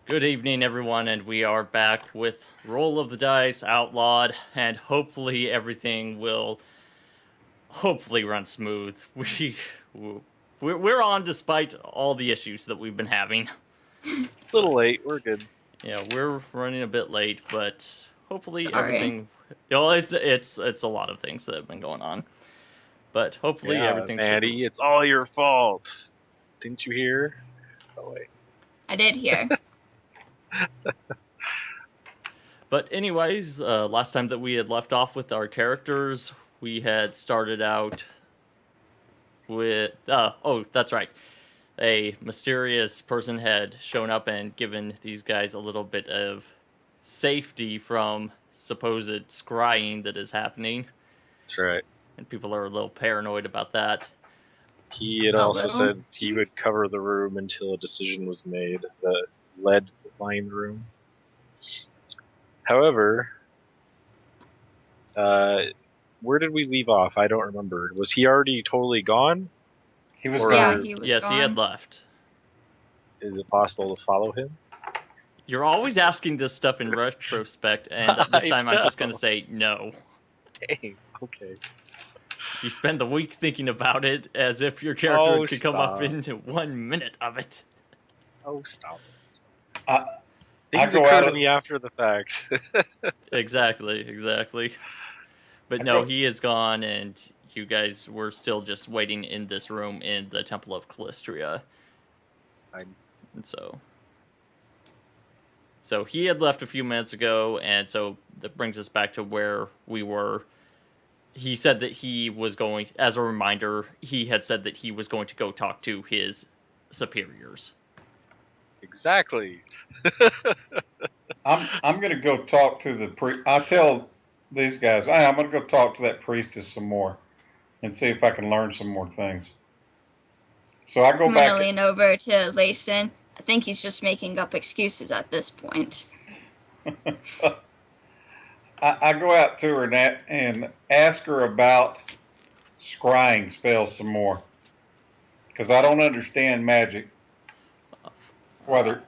Good evening, everyone, and we are back with Roll of the Dice, Outlawed, and hopefully everything will hopefully run smooth. We're on despite all the issues that we've been having. A little late. We're good. Yeah, we're running a bit late, but hopefully Sorry. everything. It's a lot of things that have been going on, but hopefully everything. Maddie, it's all your fault. Didn't you hear? Oh wait. I did hear. But anyways, last time that we had left off with our characters, we had started out with that's right. A mysterious person had shown up and given these guys a little bit of safety from supposed scrying that is happening. That's right. And people are a little paranoid about that. He had also said he would cover the room until a decision was made. The lead-lined room. However, where did we leave off? I don't remember. Was he already totally gone? He was Yeah, gone. he was Yes, gone. he had left. Is it possible to follow him? You're always asking this stuff in retrospect, and this time I'm just going to say no. Dang, okay. You spend the week thinking about it as if your character could come up stop. into 1 minute of it. Oh, stop it. I Things go occur out to of- me after the fact. Exactly. But no, he is gone, and you guys were still just waiting in this room in the Temple of Callistria. Fine. And so he had left a few minutes ago, and so that brings us back to where we were. He said that he was going, as a reminder, he had said that he was going to go talk to his superiors. Exactly. I'm going to go talk to the priest. I tell these guys, hey, I'm going to go talk to that priestess some more and see if I can learn some more things. So I go I'm back. gonna lean over to Layson. I think he's just making up excuses at this point. I go out to her and ask her about scrying spells some more because I don't understand magic, whether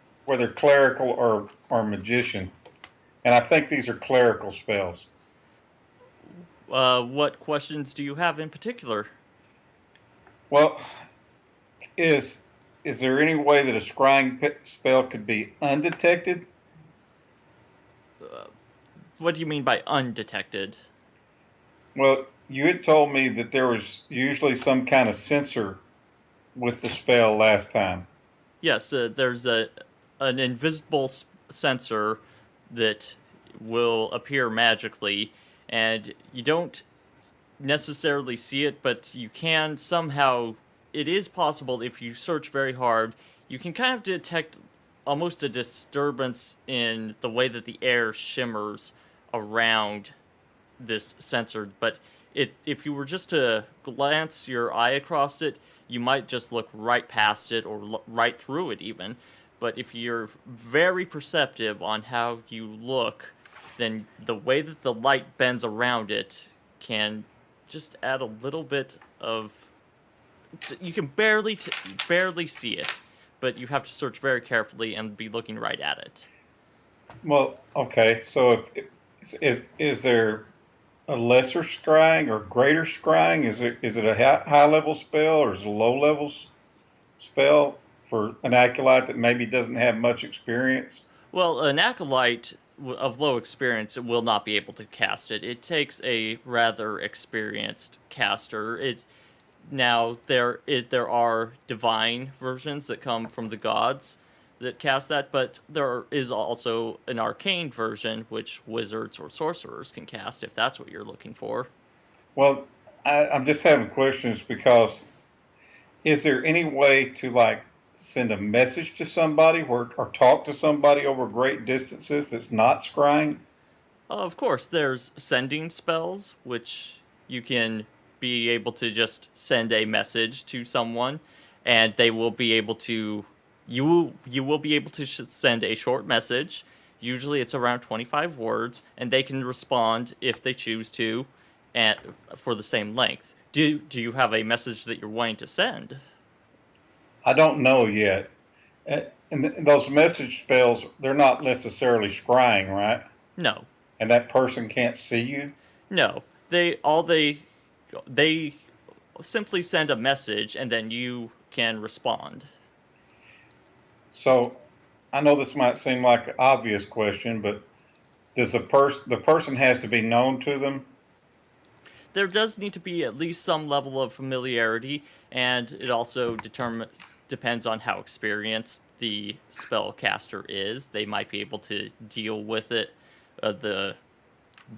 clerical or magician, and I think these are clerical spells. What questions do you have in particular? Well, is there any way that a scrying spell could be undetected? What do you mean by undetected? Well, you had told me that there was usually some kind of sensor with the spell last time. Yes, there's an invisible sensor that will appear magically, and you don't necessarily see it, but you can somehow. It is possible if you search very hard, you can kind of detect almost a disturbance in the way that the air shimmers around this sensor. But if you were just to glance your eye across it, you might just look right past it or right through it even. But if you're very perceptive on how you look, then the way that the light bends around it can just add a little bit of. You can barely see it, but you have to search very carefully and be looking right at it. Well, okay. So is there a lesser scrying or greater scrying? Is it a high level spell or is it a low level spell for an acolyte that maybe doesn't have much experience? Well, an acolyte of low experience will not be able to cast it. It takes a rather experienced caster. Now there are divine versions that come from the gods that cast that, but there is also an arcane version which wizards or sorcerers can cast if that's what you're looking for. Well, I'm just having questions because is there any way to like send a message to somebody or talk to somebody over great distances that's not scrying? Of course, there's sending spells, which you can be able to just send a message to someone, and they will be able to. You will be able to send a short message. Usually, it's around 25 words, and they can respond if they choose to, and for the same length. Do you have a message that you're wanting to send? I don't know yet. And those message spells, they're not necessarily scrying, right? No, And that person can't see you. no. They simply send a message, and then you can respond. So I know this might seem like an obvious question, but does the person has to be known to them? There does need to be at least some level of familiarity, and it also depends on how experienced the spellcaster is. They might be able to deal with it,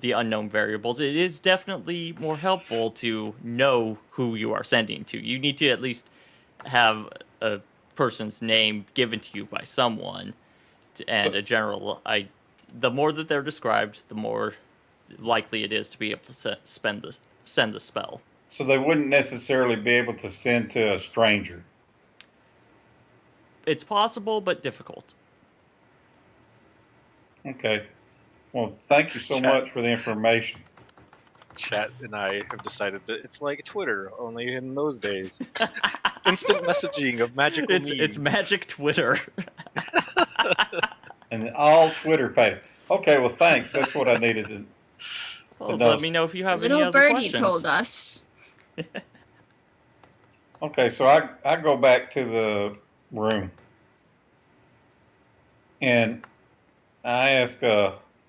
the unknown variables. It is definitely more helpful to know who you are sending to. You need to at least have a person's name given to you by someone, and So- a general. The more that they're described, the more likely it is to be able to send the spell. So they wouldn't necessarily be able to send to a stranger. It's possible, but difficult. Okay. Well, thank you so Chat. much for the information. Chat and I have decided that it's like Twitter, only in those days. Instant messaging of magical memes. It's magic Twitter. And all Twitter pay. Okay, well, thanks. That's what I needed to. Well, no. let me know if you have any Little other birdie questions. told us. Okay, so I go back to the room and I ask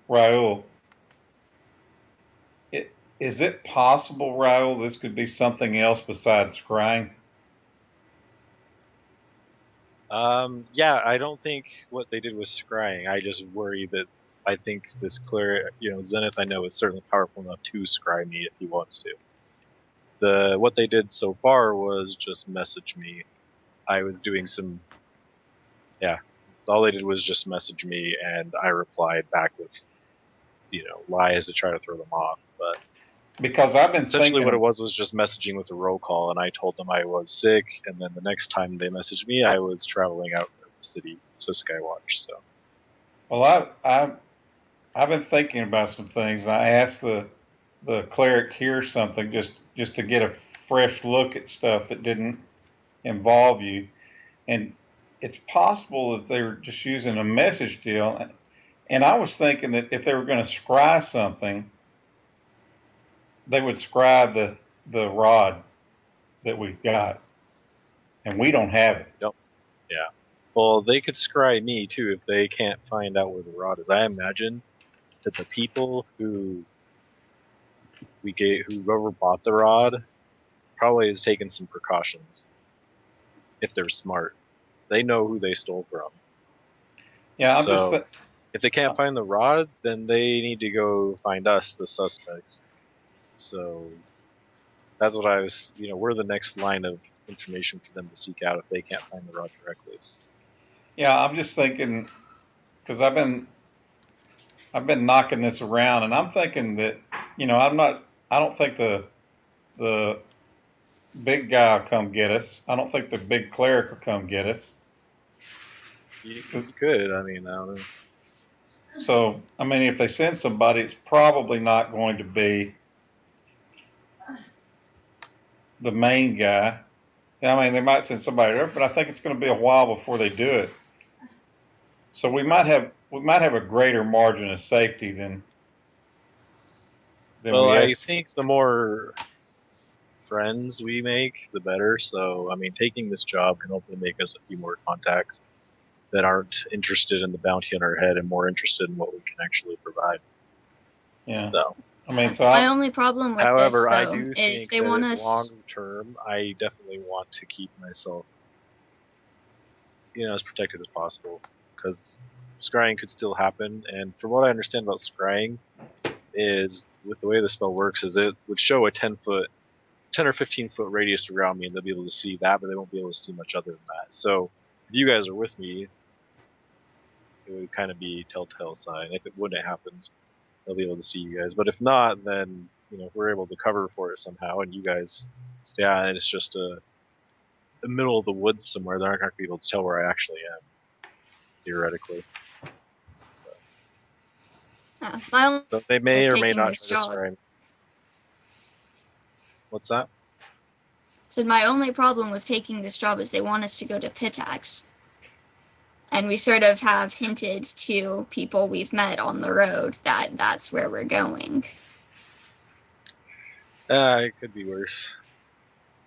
Raul, is it possible, Raul, this could be something else besides scrying? Yeah, I don't think what they did was scrying. I just worry that I think this cleric, Zenith, I know is certainly powerful enough to scry me if he wants to. What they did so far was just message me. I was doing some, yeah. All they did was just message me, and I replied back with, lies to try to throw them off. But Because I've been essentially, thinking, what it was just messaging with a roll call, and I told them I was sick, and then the next time they messaged me, I was traveling out of the city to Skywatch. So, well, I've been thinking about some things. I asked the cleric here something just to get a fresh look at stuff that didn't involve you, and it's possible that they were just using a message deal. And I was thinking that if they were going to scry something, they would scry the rod that we've got, and we don't have it. yeah. Well, they could scry me too if they can't find out where the rod is. I imagine that the people whoever bought the rod probably has taken some precautions. If they're smart, they know who they stole from. Yeah, So if they can't find the rod, then they need to go find us, the suspects. So that's what I was. We're the next line of information for them to seek out if they can't find the rod directly. yeah. I'm just thinking because I've been knocking this around, and I'm thinking that I don't think the big guy will come get us. I don't think the big cleric will come get us. You could. I don't know. So, I mean, if they send somebody, it's probably not going to be the main guy. I mean, they might send somebody else, but I think it's going to be a while before they do it. So we might have a greater margin of safety than Well, we I have. think the more friends we make, the better. So, taking this job can hopefully make us a few more contacts that aren't interested in the bounty on our head and more interested in what we can actually provide. Yeah. So, I mean, so My only problem with however, this, I though, do is think they that want in us. long term, I definitely want to keep myself, as protected as possible, because scrying could still happen. And from what I understand about scrying, is with the way the spell works, is it would show a 10 or 15 foot radius around me, and they'll be able to see that, but they won't be able to see much other than that. So if you guys are with me, it would kind of be a telltale sign. If it wouldn't happen, they'll be able to see you guys. But if not, then if we're able to cover for it somehow, and you guys stay out, and it's just the middle of the woods somewhere, they're not going to be able to tell where I actually am, theoretically. My only So they may with or may taking not this try to job. scry me. What's that? Said my only problem with taking this job is they want us to go to Pitax. And we sort of have hinted to people we've met on the road that that's where we're going. It could be worse.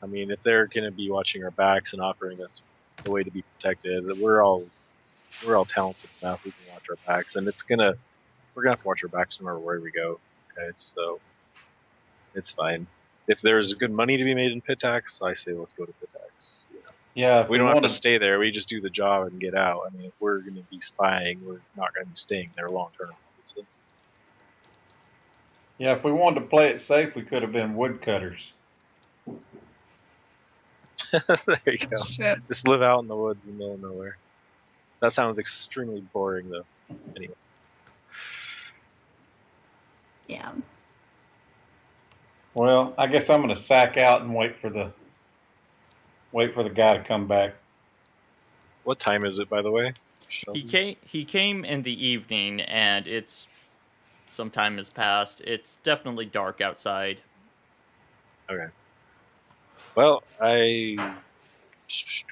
I mean, if they're going to be watching our backs and offering us a way to be protected, we're all talented enough. We can watch our backs, and we're gonna have to watch our backs no matter where we go. Okay, so it's fine. If there's good money to be made in pit tax, I say let's go to pit tax. You know? Yeah, if We don't have want to stay there. We just do the job and get out. I mean, if we're going to be spying, we're not going to be staying there long term, obviously. Yeah, if we wanted to play it safe, we could have been woodcutters. There you go. That's true. Just live out in the woods in the middle of nowhere. That sounds extremely boring, though. Anyway. Yeah. Well, I guess I'm going to sack out and wait for the guy to come back. What time is it, by the way? He came in the evening, and some time has passed. It's definitely dark outside. Okay. Well, I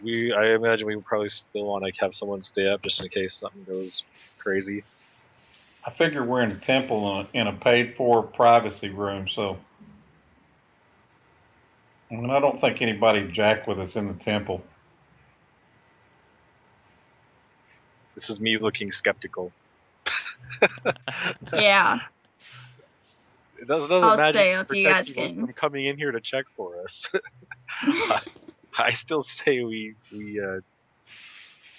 imagine we would probably still want to have someone stay up just in case something goes crazy. I figure we're in a temple in a paid-for privacy room, so. And I don't think anybody jacked with us in the temple. This is me looking skeptical. Yeah. It doesn't I'll matter. stay up. You guys People can. from coming in here to check for us. I still say we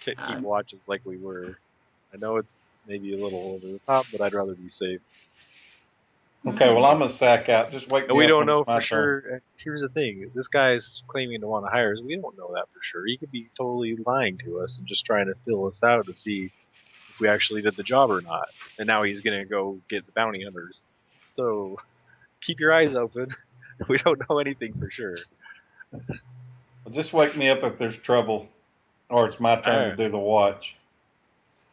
keep watches like we were. I know it's maybe a little over the top, but I'd rather be safe. Okay, well, I'm going to sack out. Just wake me up. We don't when know it's my for turn. sure. Here's the thing. This guy's claiming to want to hire us. We don't know that for sure. He could be totally lying to us and just trying to fill us out to see if we actually did the job or not. And now he's going to go get the bounty hunters. So keep your eyes open. We don't know anything for sure. Well, just wake me up if there's trouble, or it's my turn to do the watch.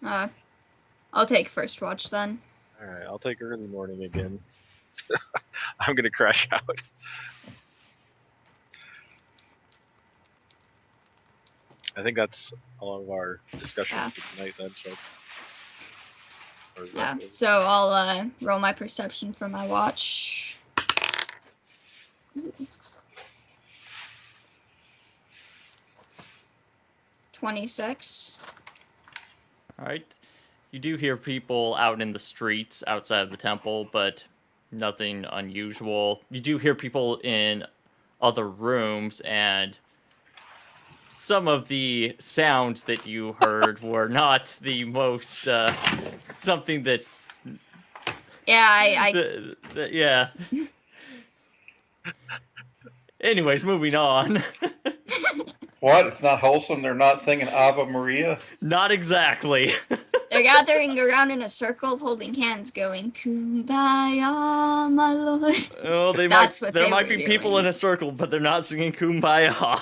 I'll take first watch then. All right, I'll take early morning again. I'm going to crash out. I think that's all of our discussion for tonight then, so. Yeah, so I'll roll my perception for my watch. Ooh. 26. All right. You do hear people out in the streets outside of the temple, but nothing unusual. You do hear people in other rooms, and some of the sounds that you heard were not the most something that's Yeah, Anyways, moving on. What? It's not wholesome? They're not singing Ave Maria? Not exactly. They're gathering around in a circle, holding hands, going "Kumbaya, my lord." Oh, there might be people in a circle, but they're not singing Kumbaya.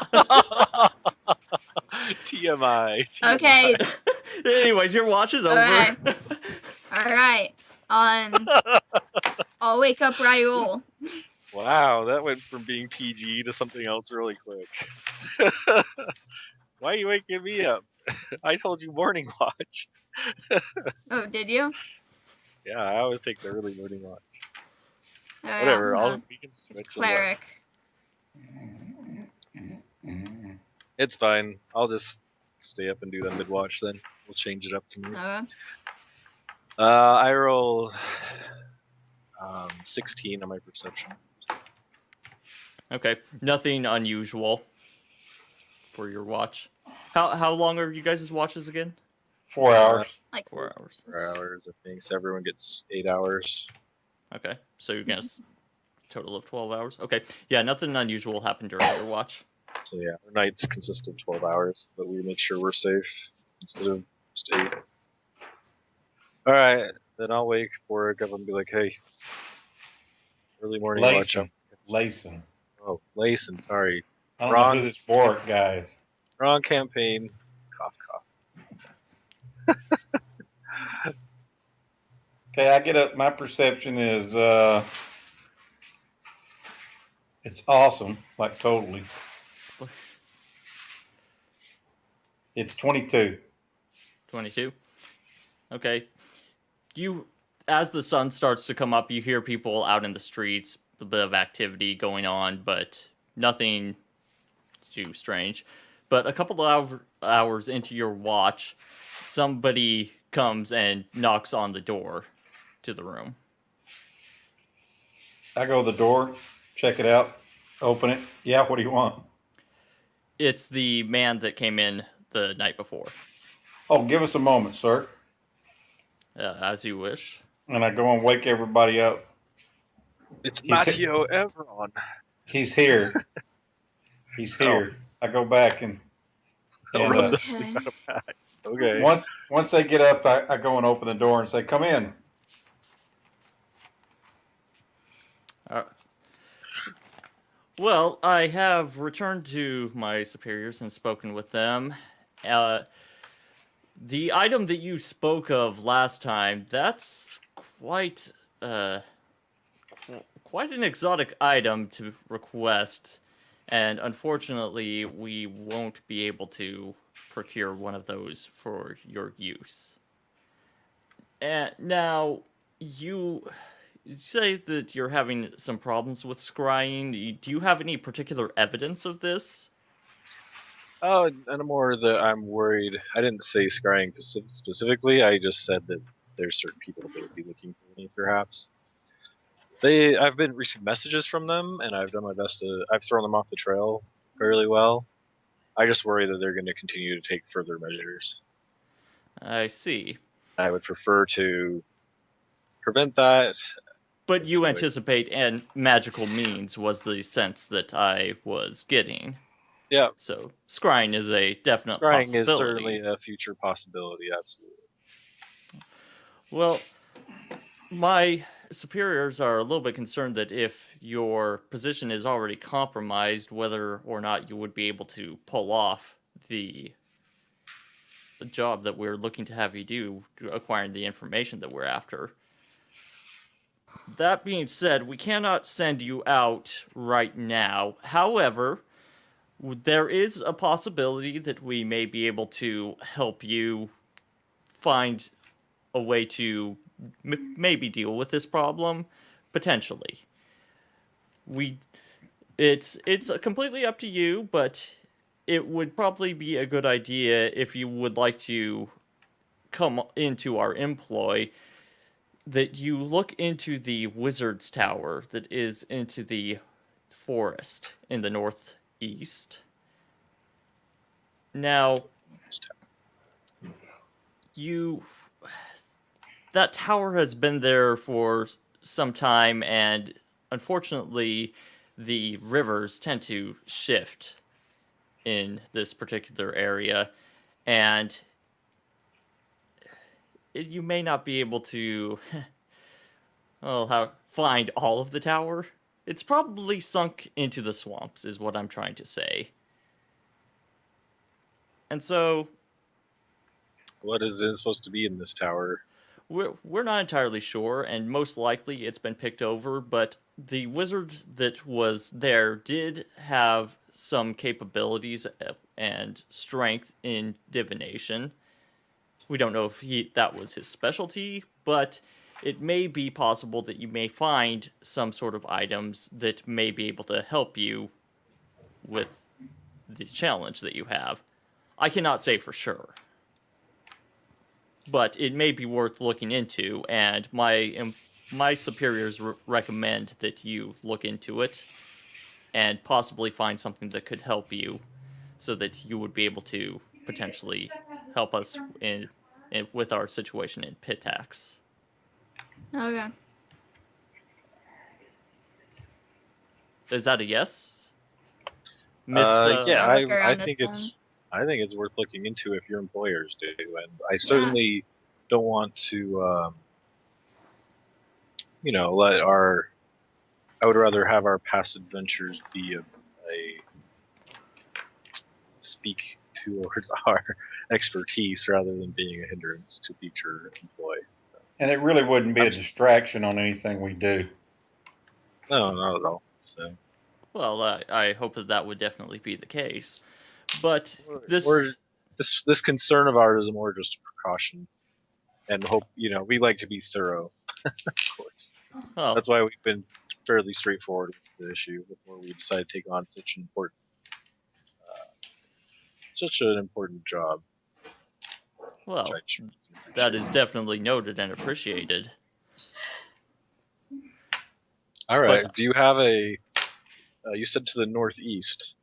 TMI. Okay. Anyways, your watch is over. All right. I'll wake up Raoul. Wow, that went from being PG to something else really quick. Why are you waking me up? I told you morning watch. Oh, did you? Yeah, I always take the early morning watch. Oh, Whatever, yeah. we can switch. It's cleric. It's fine. I'll just stay up and do the mid watch then. We'll change it up to me. I roll 16 on my perception. Okay, nothing unusual for your watch. How long are you guys' watches again? 4 hours. Like 4 hours. 4 hours, I think. So everyone gets 8 hours. Okay, so you're gonna total of 12 hours. Okay, yeah, nothing unusual happened during your watch. So yeah, our nights consist of 12 hours, but we make sure we're safe instead of just 8. All right, then I'll wake Boric up and be like, "Hey, early morning watch up." Layson. Oh, Layson, sorry. I don't know who this Boric guy is. Wrong campaign. Cough, cough. Okay, I get up. My perception is it's awesome, like totally. It's 22. 22. Okay. As the sun starts to come up, you hear people out in the streets, a bit of activity going on, but nothing too strange. But a couple of hours into your watch, somebody comes and knocks on the door to the room. I go to the door, check it out, open it. Yeah, what do you want? It's the man that came in the night before. Oh, give us a moment, sir. As you wish. And I go and wake everybody up. It's He's- Matteo Evron. He's here. He's here. I go back and Rub the Okay. sleep out of Matt. Okay. once they get up, I go and open the door and say, "Come in." Well, I have returned to my superiors and spoken with them. The item that you spoke of last time, that's quite an exotic item to request, and unfortunately, we won't be able to procure one of those for your use. And now, you say that you're having some problems with scrying. Do you have any particular evidence of this? Oh, and more that I'm worried. I didn't say scrying specifically. I just said that there's certain people that would be looking for me, perhaps. I've been receiving messages from them, and I've done my best to. I've thrown them off the trail fairly well. I just worry that they're going to continue to take further measures. I see. I would prefer to prevent that. But you anticipate and magical means was the sense that I was getting. Yeah, So scrying is a definite scrying possibility. is certainly a future possibility. Absolutely. Well, my superiors are a little bit concerned that if your position is already compromised, whether or not you would be able to pull off the job that we're looking to have you do, acquiring the information that we're after. That being said, we cannot send you out right now. However, there is a possibility that we may be able to help you find a way to maybe deal with this problem, potentially. It's completely up to you, but it would probably be a good idea if you would like to come into our employ that you look into the Wizard's Tower that is into the forest in the northeast. Now, that tower has been there for some time, and unfortunately, the rivers tend to shift in this particular area, and you may not be able to find all of the tower. It's probably sunk into the swamps, is what I'm trying to say. And so, What is it supposed to be in this tower? we're not entirely sure, and most likely it's been picked over, but the wizard that was there did have some capabilities and strength in divination. We don't know if that was his specialty, but it may be possible that you may find some sort of items that may be able to help you with the challenge that you have. I cannot say for sure, but it may be worth looking into, and my superiors recommend that you look into it and possibly find something that could help you so that you would be able to potentially help us with our situation in Pitax. Okay. Is that a yes? Yeah, I'll look I around think at I think it's worth looking into if your employers do, and I certainly don't want to, let our. I would rather have our past adventures be a speak towards our expertise rather than being a hindrance to future employ. So. And it really wouldn't be a distraction on anything we do. No, not at all. So. Well, I hope that would definitely be the case. But this... Or this concern of ours is more just a precaution, and hope we like to be thorough, of course. Oh, That's why we've been fairly straightforward with the issue before we decided to take on such an important job. well, Which I sure that is appreciate. definitely noted and appreciated. All right. but- Do you have a? You said to the northeast.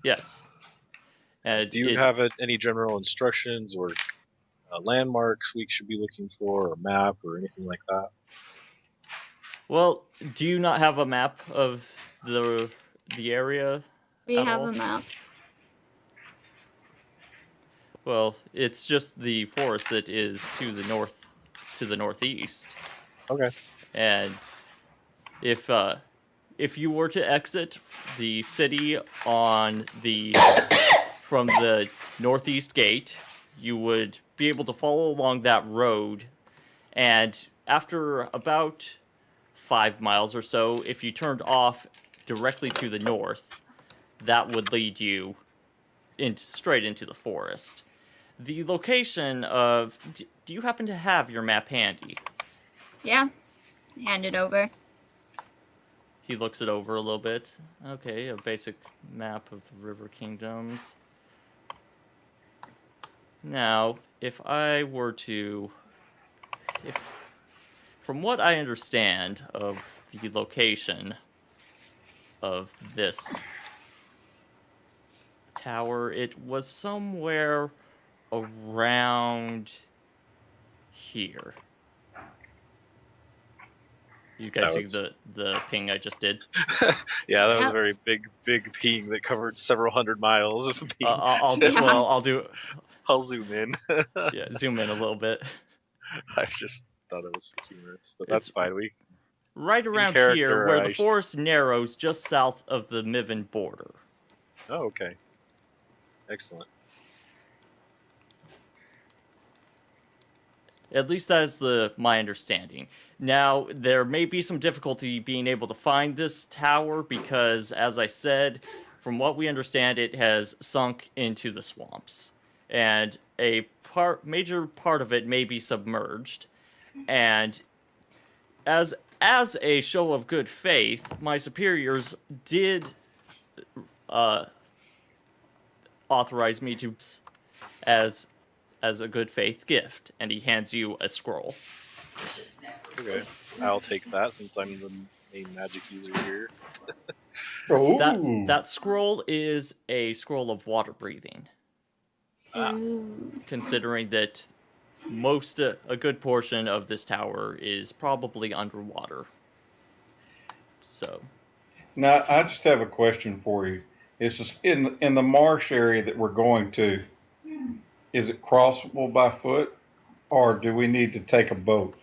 Yes. And Do you have any general instructions or landmarks we should be looking for, or a map, or anything like that? Well, do you not have a map of the area? We At have all? a map. Well, it's just the forest that is to the northeast. Okay. And if you were to exit the city from the northeast gate, you would be able to follow along that road, and after about 5 miles or so, if you turned off directly to the north, that would lead you straight into the forest. The location of... Do you happen to have your map handy? Yeah. Hand it over. He looks it over a little bit. Okay, a basic map of the River Kingdoms. Now, if I were to... From what I understand of the location of this tower, it was somewhere around here. You guys That see the ping I just did? Yeah, that was a Yep. very big ping that covered several hundred miles of ping. I'll do. Yeah. Well, I'll do. I'll zoom in. Yeah, zoom in a little bit. I just thought it was humorous, but that's It's- fine. We Right around here, where the characterized. forest narrows just south of the Miven border. Oh, okay. Excellent. At least that is my understanding. Now, there may be some difficulty being able to find this tower because, as I said, from what we understand, it has sunk into the swamps. And a major part of it may be submerged. And as a show of good faith, my superiors did authorize me to as a good faith gift, and he hands you a scroll. Okay, I'll take that since I'm the main magic user here. Ooh. That scroll is a scroll of water breathing, Ooh. considering that a good portion of this tower is probably underwater. So, Now, I just have a question for you. Is in the marsh area that we're going to? Is it crossable by foot, or do we need to take a boat?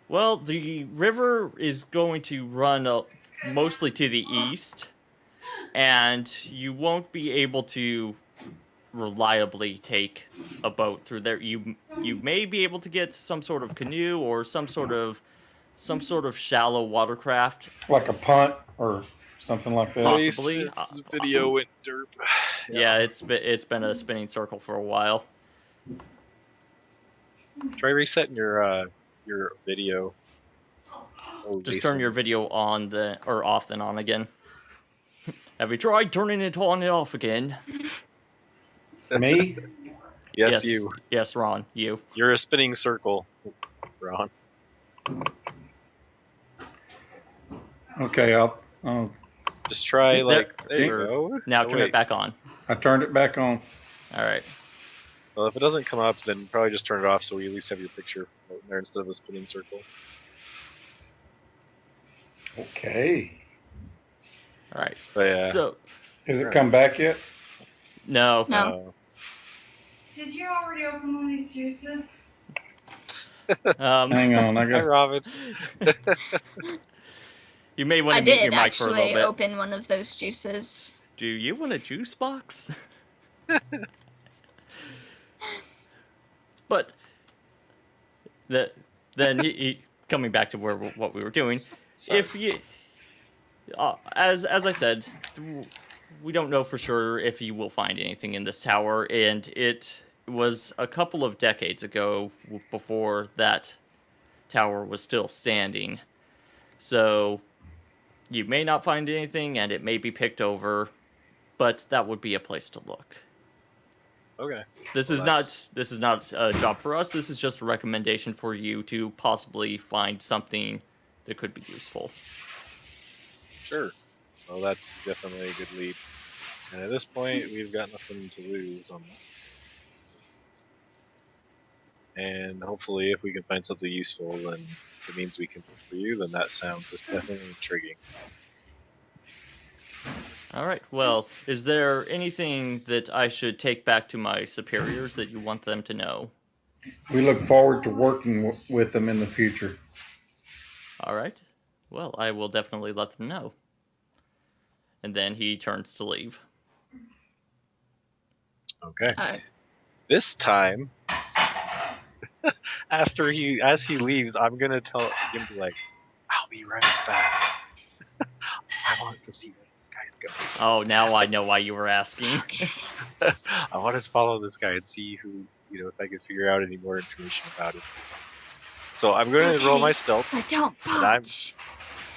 well, the river is going to run mostly to the east, and you won't be able to reliably take a boat through there. You may be able to get some sort of canoe or some sort of shallow watercraft. Like a punt or something like that? Possibly. This video went derp. Yeah, it's been a spinning circle for a while. Try resetting your video. Oh, Just Jason. turn your video on or off then on again. Have you tried turning it on and off again? Me? Yes, you. Yes, Ron, you. You're a spinning circle, Ron. Okay, I'll Just try there you There. go. Now Oh, turn wait. it back on. I turned it back on. All right. Well, if it doesn't come up, then probably just turn it off so we at least have your picture floating there instead of a spinning circle. Okay. All right. But yeah. So Has it come back yet? no. No. Did you already open one of these juices? Hang on, I Hi, got. Robin. You may want I to mute your did mic for a little actually bit. open one of those juices. Do you want a juice box? But then coming back to what we were doing, Sorry. if you, as I said, we don't know for sure if you will find anything in this tower, and it was a couple of decades ago before that tower was still standing. So you may not find anything, and it may be picked over, but that would be a place to look. Okay. This Well, is not a job for us. This is just a recommendation for you to possibly find something that could be useful. Sure. Well, that's definitely a good lead. And at this point, we've got nothing to lose on that. And hopefully, if we can find something useful, then it means we can work for you. Then that sounds definitely intriguing. All right. Well, is there anything that I should take back to my superiors that you want them to know? We look forward to working with them in the future. All right. Well, I will definitely let them know. And then he turns to leave. Okay. Uh, This time, as he leaves, I'm gonna tell him like, "I'll be right back. I want to see where this guy's going. Oh, now I know why you were asking. I want to follow this guy and see who, if I can figure out any more information about him." So I'm going to roll my stealth. but don't And I'm- punch.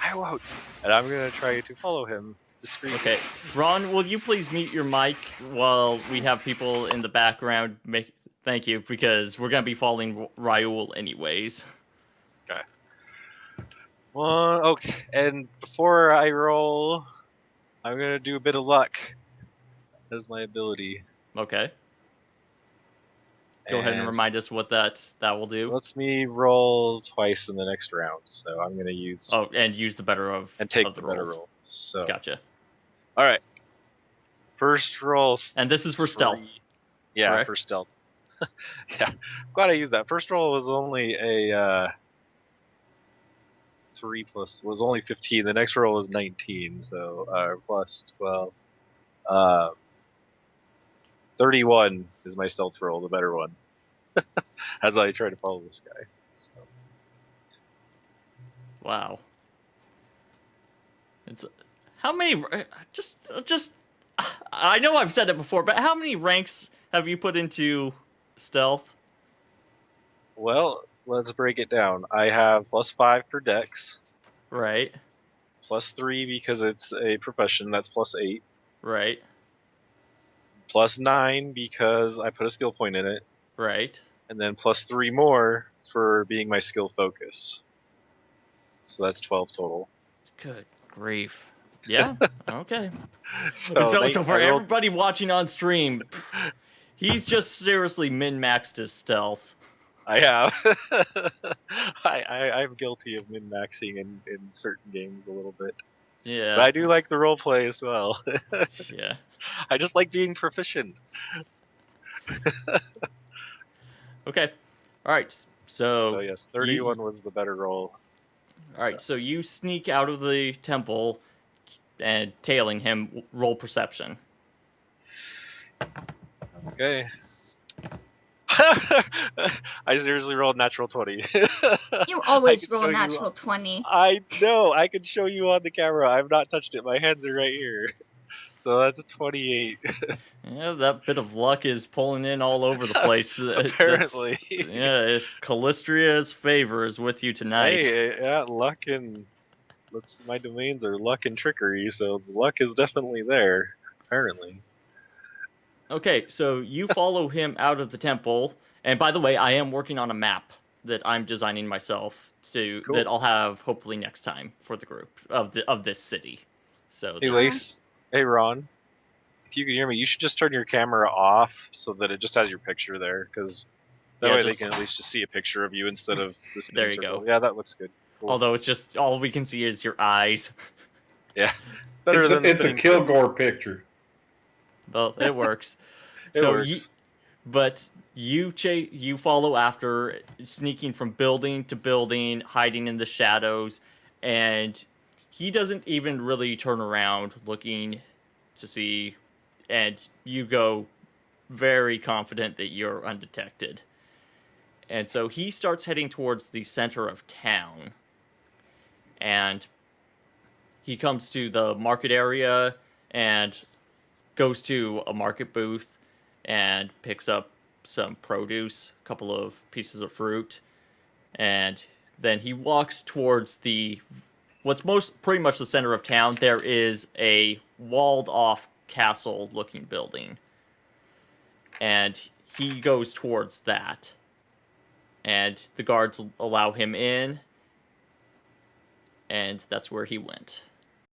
I won't. And I'm going to try to follow him discreetly. Okay. Ron, will you please mute your mic while we have people in the background? Thank you, because we're going to be following Raoul anyways. Well, okay. And before I roll, I'm going to do a bit of luck as my ability. Okay. Go ahead and remind us what that will do. Lets me roll twice in the next round, so I'm going to use Oh, and use the better of and take of the the better rolls. roll. So, Gotcha. all right. First roll. And this is for stealth. Yeah, correct? for stealth. Yeah, glad I used that. First roll was only a 3 plus was only 15. The next roll was 19, so plus 12. 31 is my stealth roll, the better one. As I try to follow this guy. So. Wow. It's how many? Just. I know I've said it before, but how many ranks have you put into stealth? Well, let's break it down. I have plus 5 for dex, Right. plus 3 because it's a profession, that's plus 8. Right. Plus 9 because I put a skill point in it, Right. and then plus 3 more for being my skill focus. So that's 12 total. Good grief. Yeah. Okay. So So for I rolled- everybody watching on stream, he's just seriously min-maxed his stealth. I have. I'm guilty of min-maxing in certain games a little bit. Yeah. But I do like the role play as well. Yeah. I just like being proficient. Okay. All right. So yes, 31 was the better roll. All right. So you sneak out of the temple and tailing him. Roll perception. Okay. I seriously rolled natural 20. You always I can roll show you- natural 20. I know. I can show you on the camera. I've not touched it. My hands are right here. So that's a 28. Yeah, that bit of luck is pulling in all over the place. Apparently. Callistria's favor is with you tonight. Hey, yeah, luck and my domains are luck and trickery, so the luck is definitely there. Apparently. Okay, so you follow him out of the temple, and by the way, I am working on a map that I'm designing myself Cool. that I'll have hopefully next time for the group of this city. So Hey, Lace. Hey, Ron. If you can hear me, you should just turn your camera off so that it just has your picture there, because that Yeah, way just- they can at least just see a picture of you instead of this. There you circle. go. Yeah, that looks good. Cool. although it's just all we can see is your eyes. Yeah, it's better It's than a spinning Kilgore picture. Well, it works. It so works. you follow after, sneaking from building to building, hiding in the shadows, and he doesn't even really turn around looking to see, and you go very confident that you're undetected. And so he starts heading towards the center of town, and he comes to the market area, and goes to a market booth and picks up some produce, a couple of pieces of fruit, and then he walks towards what's pretty much the center of town. There is a walled off castle looking building, and he goes towards that, and the guards allow him in, and that's where he went.